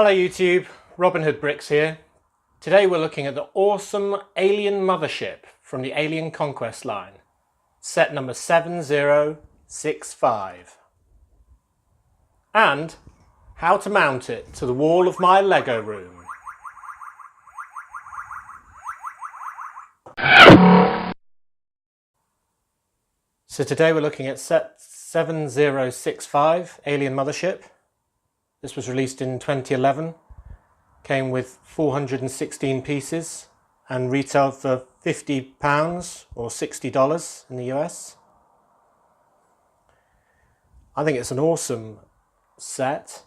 Hello YouTube, Robin Hood Bricks here. Today we're looking at the awesome Alien Mothership from the Alien Conquest line, set number 7065, and how to mount it to the wall of my Lego room. So today we're looking at set 7065, Alien Mothership. This was released in 2011, came with 416 pieces and retailed for £50 or $60 in the US. I think it's an awesome set.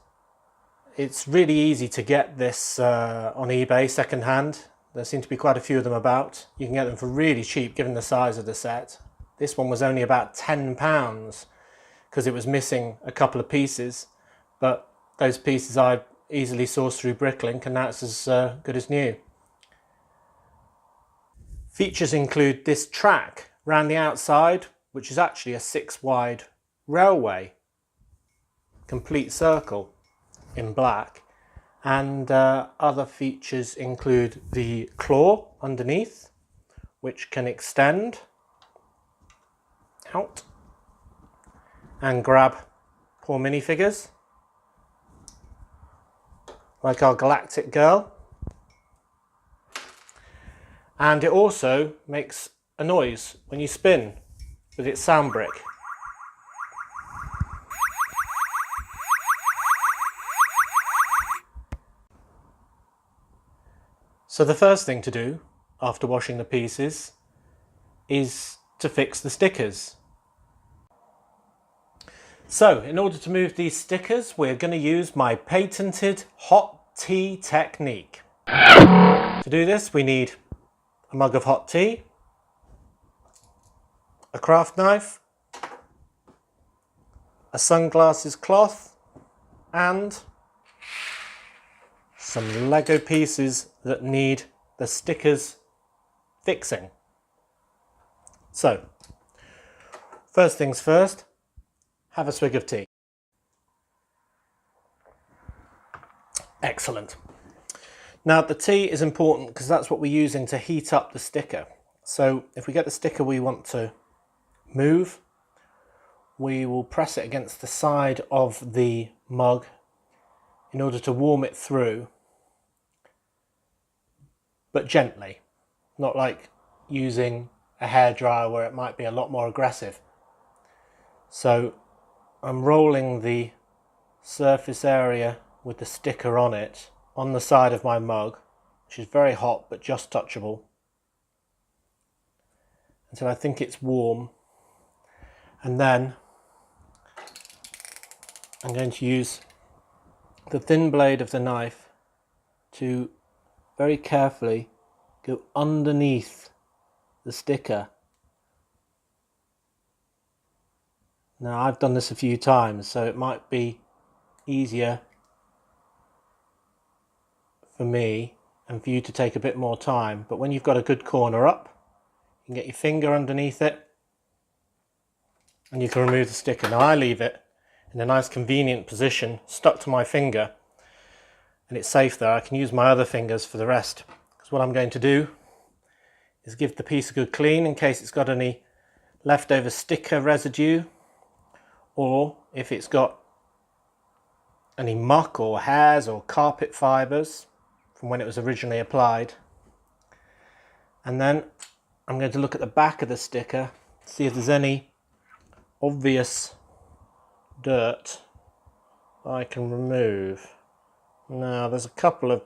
It's really easy to get this on eBay second-hand. There seem to be quite a few of them about. You can get them for really cheap given the size of the set. This one was only about £10 because it was missing a couple of pieces, but those pieces I easily sourced through Bricklink, and now it's as good as new. Features include this track round the outside, which is actually a 6-wide railway, complete circle in black, and other features include the claw underneath, which can extend out and grab poor minifigures like our galactic girl, and it also makes a noise when you spin with its sound brick. So the first thing to do after washing the pieces is to fix the stickers. So in order to move these stickers, we're going to use my patented hot tea technique. To do this, we need a mug of hot tea, a craft knife, a sunglasses cloth, and some Lego pieces that need the stickers fixing. So, first things first, have a swig of tea. Excellent. Now the tea is important because that's what we're using to heat up the sticker. So if we get the sticker we want to move, we will press it against the side of the mug in order to warm it through, but gently, not like using a hairdryer where it might be a lot more aggressive. So I'm rolling the surface area with the sticker on it on the side of my mug, which is very hot but just touchable, until I think it's warm, and then I'm going to use the thin blade of the knife to very carefully go underneath the sticker. Now I've done this a few times, so it might be easier for me and for you to take a bit more time, but when you've got a good corner up, you can get your finger underneath it and you can remove the sticker. Now I leave it in a nice convenient position stuck to my finger, and it's safe there. I can use my other fingers for the rest, because what I'm going to do is give the piece a good clean in case it's got any leftover sticker residue, or if it's got any muck or hairs or carpet fibres from when it was originally applied. And then I'm going to look at the back of the sticker, see if there's any obvious dirt I can remove. Now there's a couple of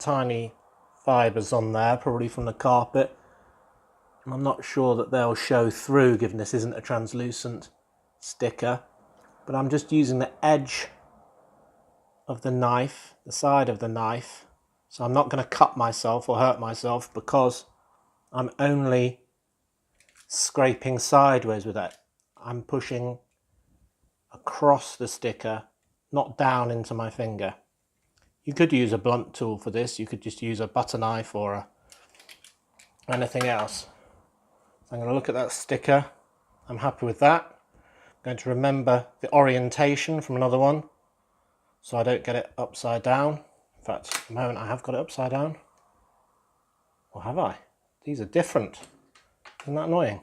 tiny fibres on there, probably from the carpet. I'm not sure that they'll show through given this isn't a translucent sticker, but I'm just using the edge of the knife, the side of the knife, so I'm not going to cut myself or hurt myself because I'm only scraping sideways with it. I'm pushing across the sticker, not down into my finger. You could use a blunt tool for this. You could just use a butter knife or anything else. So I'm going to look at that sticker. I'm happy with that. I'm going to remember the orientation from another one so I don't get it upside down. fact, at the moment I have got it upside down. Or have I? These are different. Isn't that annoying?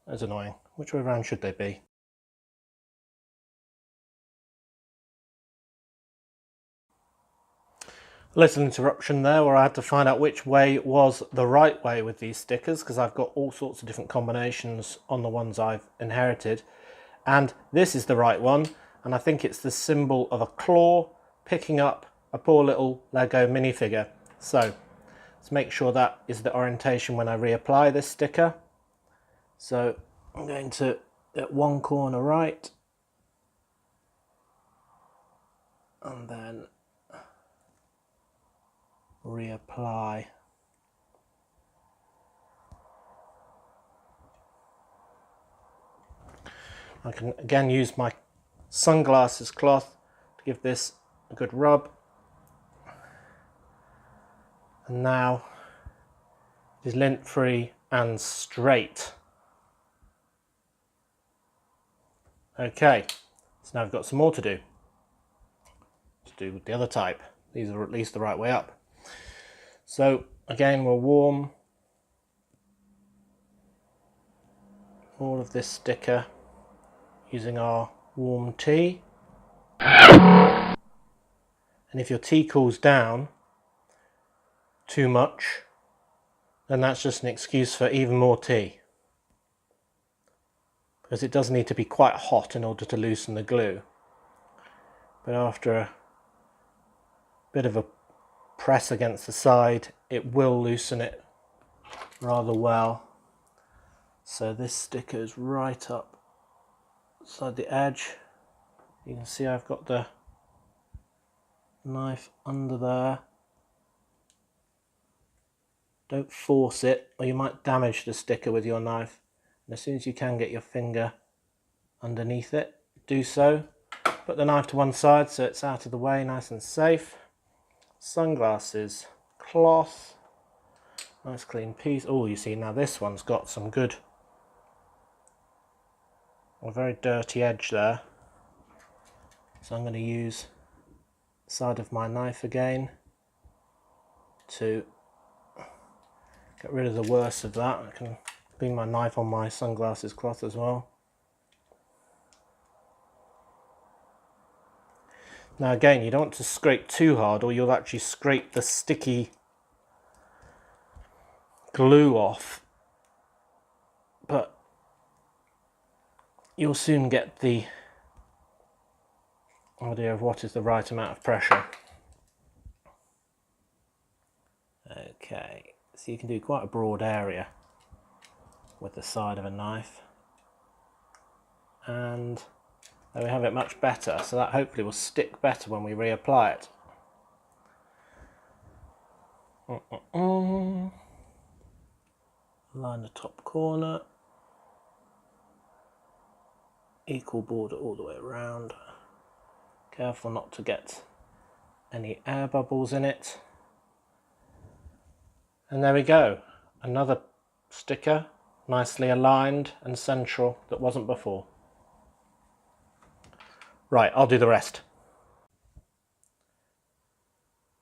That's annoying. Which way around should they be? A little interruption there where I had to find out which way was the right way with these stickers, because I've got all sorts of different combinations on the ones I've inherited. And this is the right one, and I think it's the symbol of a claw picking up a poor little Lego minifigure. So let's make sure that is the orientation when I reapply this sticker. So I'm going to get one corner right, and then reapply. I can again use my sunglasses cloth to give this a good rub. And now it is lint free and straight. Okay, so now I've got some more to do. To do with the other type. These are at least the right way up. So again, we'll warm all of this sticker using our warm tea. And if your tea cools down too much, then that's just an excuse for even more tea. Because it does need to be quite hot in order to loosen the glue. But after a bit of a press against the side, it will loosen it rather well. So this sticker is right up inside the edge. You can see I've got the knife under there. Don't force it or you might damage the sticker with your knife. And as soon as you can get your finger underneath it, do so. Put the knife to one side so it's out of the way, nice and safe. Sunglasses, cloth, nice clean piece. Oh, you see now this one's got some good, a very dirty edge there. So I'm going to use the side of my knife again to get rid of the worst of that. I can clean my knife on my sunglasses cloth as well. Now again, you don't want to scrape too hard or you'll actually scrape the sticky glue off. But you'll soon get the idea of what is the right amount of pressure. Okay, so you can do quite a broad area with the side of a knife. And there we have it, much better. So that hopefully will stick better when we reapply it. Line the top corner. Equal border all the way around. Careful not to get any air bubbles in it. And there we go. Another sticker, nicely aligned and central, that wasn't before. Right, I'll do the rest.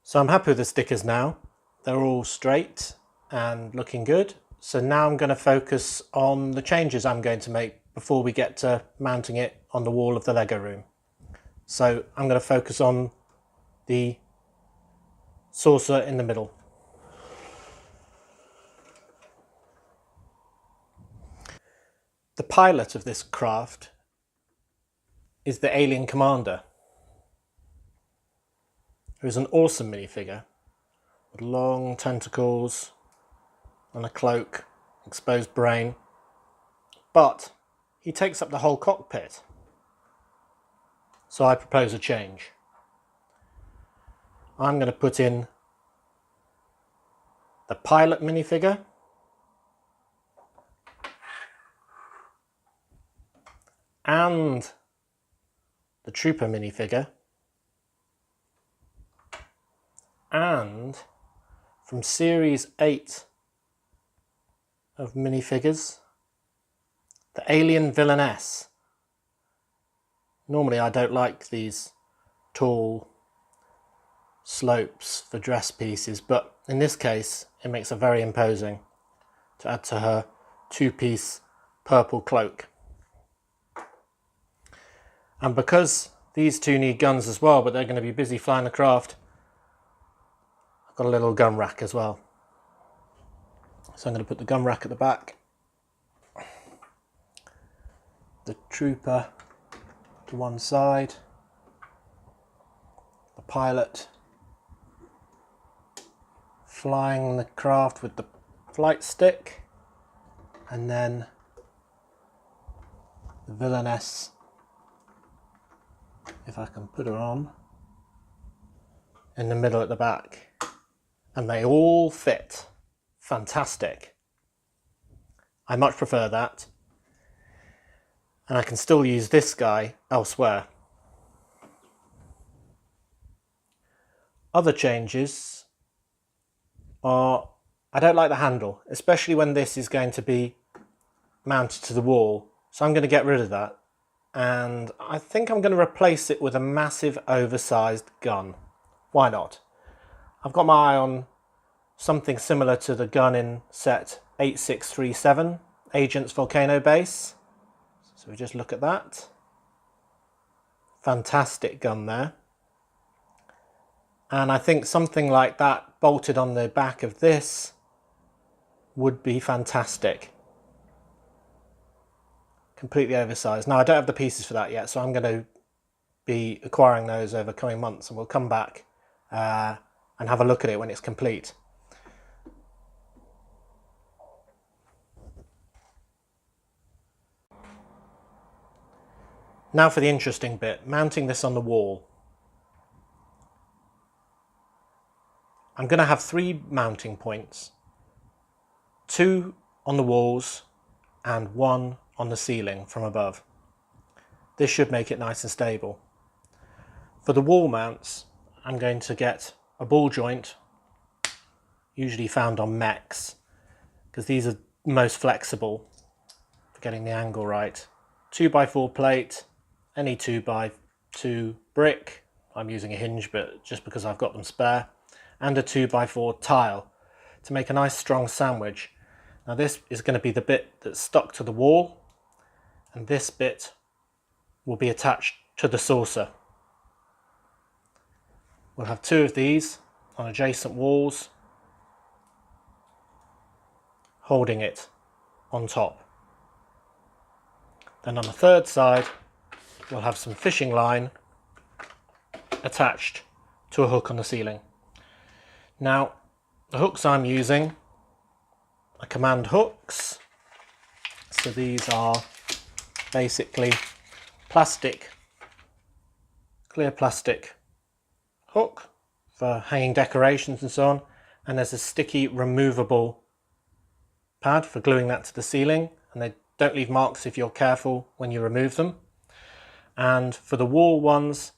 So I'm happy with the stickers now. They're all straight and looking good. So now I'm going to focus on the changes I'm going to make before we get to mounting it on the wall of the Lego room. So I'm going to focus on the saucer in the middle. The pilot of this craft is the alien commander, who is an awesome minifigure with long tentacles and a cloak, exposed brain, but he takes up the whole cockpit. So I propose a change. I'm going to put in the pilot minifigure, and the trooper minifigure, and from series 8 of minifigures, the alien villainess. Normally I don't like these tall slopes for dress pieces, but in this case it makes her very imposing to add to her two-piece purple cloak. And because these two need guns as well, but they're going to be busy flying the craft, I've got a little gun rack as well. So I'm going to put the gun rack at the back, the trooper to one side, the pilot flying the craft with the flight stick, and then the villainess, if I can put her on, in the middle at the back. And they all fit. Fantastic. I much prefer that. And I can still use this guy elsewhere. Other changes are, I don't like the handle, especially when this is going to be mounted to the wall. So I'm going to get rid of that. And I think I'm going to replace it with a massive oversized gun. Why not? I've got my eye on something similar to the gun in set 8637, Agent's Volcano Base. So we just look at that. Fantastic gun there. And I think something like that bolted on the back of this would be fantastic. Completely oversized. Now I don't have the pieces for that yet, so I'm going to be acquiring those over coming months, and we'll come back and have a look at it when it's complete. Now for the interesting bit, mounting this on the wall. I'm going to have 3 mounting points, 2 on the walls and 1 on the ceiling from above. This should make it nice and stable. For the wall mounts, I'm going to get a ball joint, usually found on mechs, because these are most flexible for getting the angle right. 2x4 plate, any 2x2 brick. I'm using a hinge, but just because I've got them spare. And a 2x4 tile to make a nice strong sandwich. Now this is going to be the bit that's stuck to the wall, and this bit will be attached to the saucer. We'll have 2 of these on adjacent walls, holding it on top. Then on the third side, we'll have some fishing line attached to a hook on the ceiling. Now, the hooks I'm using are command hooks. So these are basically plastic, clear plastic hook for hanging decorations and so on. And there's a sticky removable pad for gluing that to the ceiling. And they don't leave marks if you're careful when you remove them. And for the wall ones,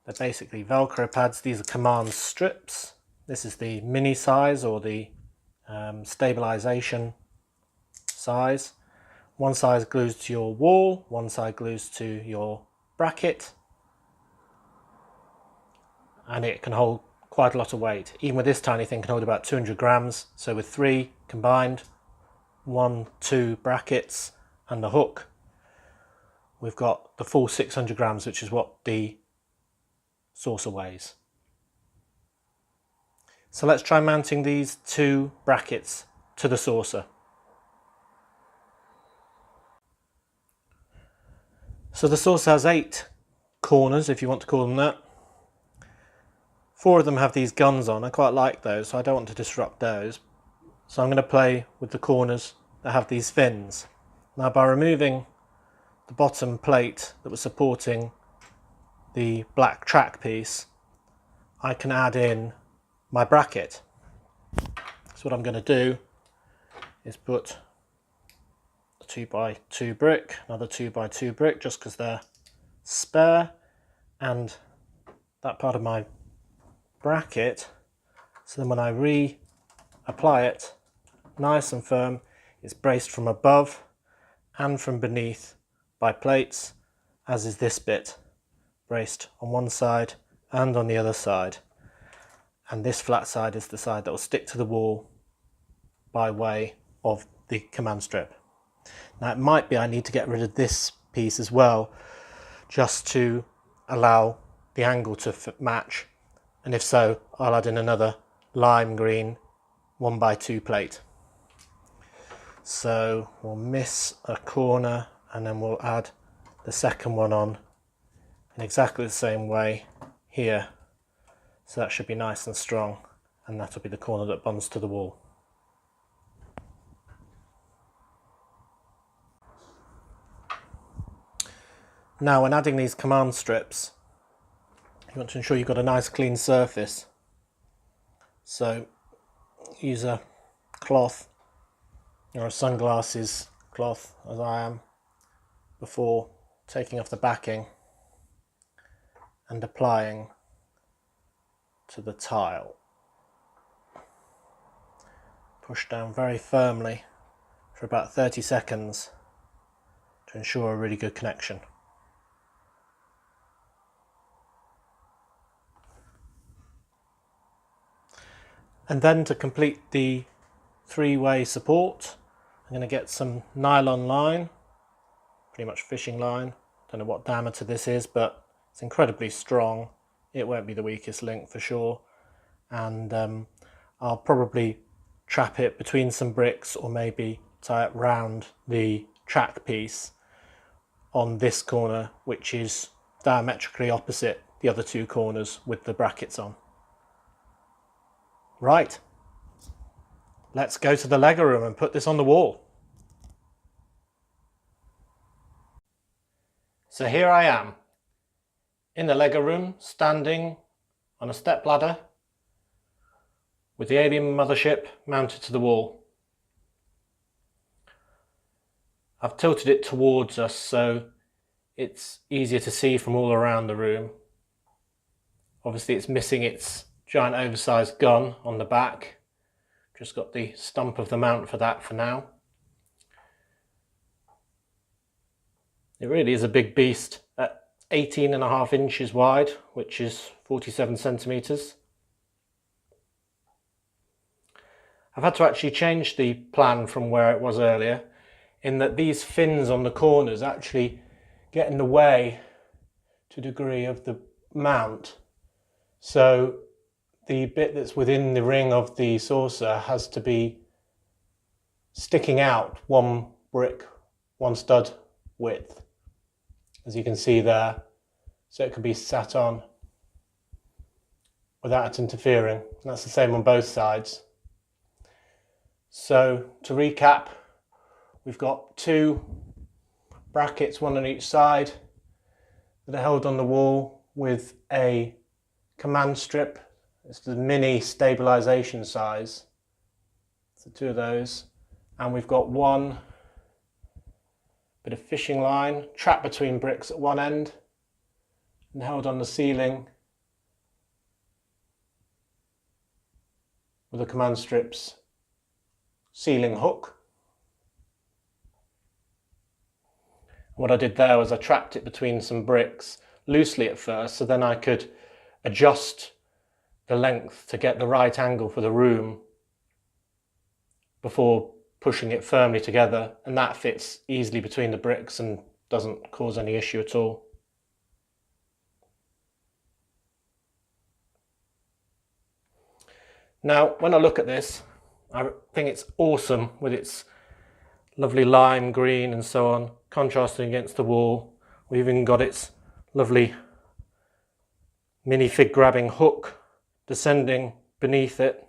they're basically Velcro pads. These are command strips. This is the mini size, or the stabilization size. One side glues to your wall, one side glues to your bracket, and it can hold quite a lot of weight. Even with this tiny thing, it can hold about 200 grams. So with 3 combined, 1, 2 brackets and the hook, we've got the full 600 grams, which is what the saucer weighs. So let's try mounting these 2 brackets to the saucer. So the saucer has 8 corners, if you want to call them that. 4 of them have these guns on. I quite like those, so I don't want to disrupt those. So I'm going to play with the corners that have these fins. Now by removing the bottom plate that was supporting the black track piece, I can add in my bracket. So what I'm going to do is put a 2x2 brick, another 2x2 brick, just because they're spare, and that part of my bracket, so then when I reapply it, nice and firm, it's braced from above and from beneath by plates, as is this bit braced on one side and on the other side, and this flat side is the side that will stick to the wall by way of the command strip. Now it might be I need to get rid of this piece as well, just to allow the angle to match, and if so I'll add in another lime green 1x2 plate. So we'll miss a corner and then we'll add the second one on in exactly the same way here, so that should be nice and strong, and that'll be the corner that bonds to the wall. Now when adding these command strips, you want to ensure you've got a nice clean surface, so use a cloth or a sunglasses cloth, as I am, before taking off the backing and applying to the tile. Push down very firmly for about 30 seconds to ensure a really good connection. And then to complete the three-way support, I'm going to get some nylon line, pretty much fishing line. Don't know what diameter this is, but it's incredibly strong. It won't be the weakest link for sure. And I'll probably trap it between some bricks, or maybe tie it round the track piece on this corner, which is diametrically opposite the other two corners with the brackets on. Right. Let's go to the Lego room and put this on the wall. So here I am in the Lego room, standing on a step ladder with the alien mothership mounted to the wall. I've tilted it towards us so it's easier to see from all around the room. Obviously it's missing its giant oversized gun on the back. Just got the stump of the mount for that for now. It really is a big beast at 18.5 inches wide, which is 47 centimeters. I've had to actually change the plan from where it was earlier, in that these fins on the corners actually get in the way to a degree of the mount. So the bit that's within the ring of the saucer has to be sticking out one brick, one stud width, as you can see there, so it can be sat on without it interfering. That's the same on both sides. So to recap, we've got two brackets, one on each side, that are held on the wall with a command strip. It's the mini stabilization size, so two of those, and we've got one bit of fishing line trapped between bricks at one end and held on the ceiling with a command strip's ceiling hook. What I did there was I trapped it between some bricks loosely at first, so then I could adjust the length to get the right angle for the room before pushing it firmly together, and that fits easily between the bricks and doesn't cause any issue at all. Now when I look at this, I think it's awesome with its lovely lime green and so on, contrasting against the wall. We've even got its lovely minifig grabbing hook descending beneath it.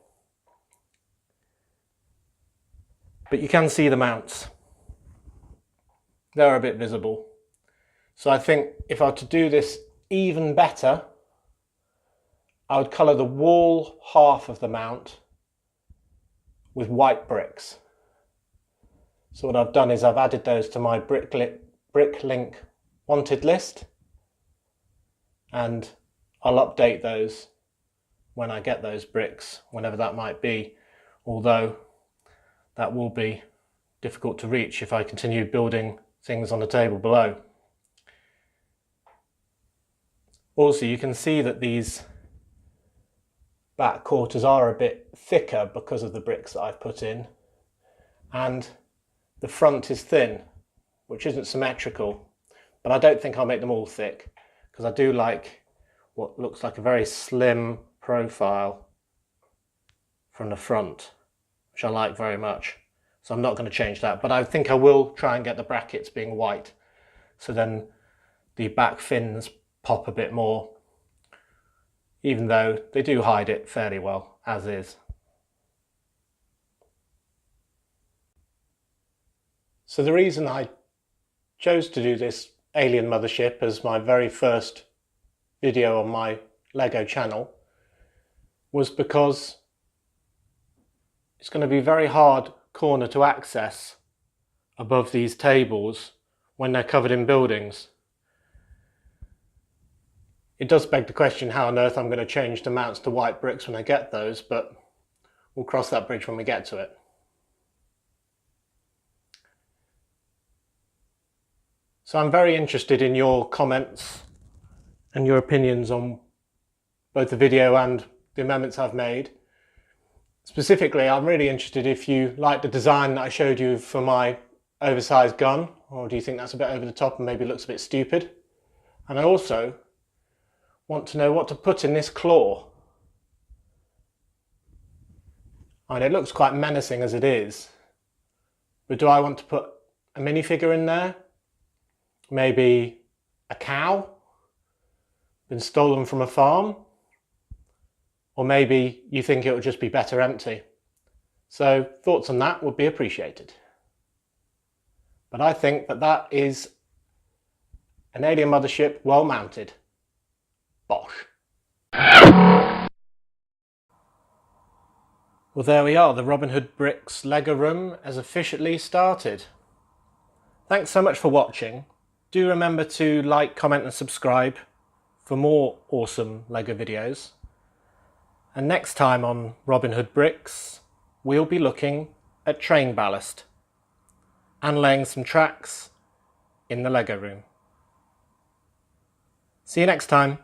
But you can see the mounts. They're a bit visible. So I think if I were to do this even better, I would colour the wall half of the mount with white bricks. So what I've done is I've added those to my Bricklink wanted list, and I'll update those when I get those bricks, whenever that might be, although that will be difficult to reach if I continue building things on the table below. Also, you can see that these back quarters are a bit thicker because of the bricks that I've put in, and the front is thin, which isn't symmetrical, but I don't think I'll make them all thick because I do like what looks like a very slim profile from the front, which I like very much. So I'm not going to change that, but I think I will try and get the brackets being white, so then the back fins pop a bit more, even though they do hide it fairly well as is. So the reason I chose to do this alien mothership as my very first video on my Lego channel was because it's going to be a very hard corner to access above these tables when they're covered in buildings. It does beg the question how on earth I'm going to change the mounts to white bricks when I get those, but we'll cross that bridge when we get to it. So I'm very interested in your comments and your opinions on both the video and the amendments I've made. Specifically, I'm really interested if you like the design that I showed you for my oversized gun, or do you think that's a bit over the top and maybe looks a bit stupid? And I also want to know what to put in this claw. I mean, it looks quite menacing as it is, but do I want to put a minifigure in there? Maybe a cow been stolen from a farm? Or maybe you think it would just be better empty. So thoughts on that would be appreciated. But I think that that is an alien mothership well mounted. Bosh. Well, there we are. The Robin Hood Bricks Lego room has officially started. Thanks so much for watching. Do remember to like, comment and subscribe for more awesome Lego videos. And next time on Robin Hood Bricks, we'll be looking at train ballast and laying some tracks in the Lego room. See you next time.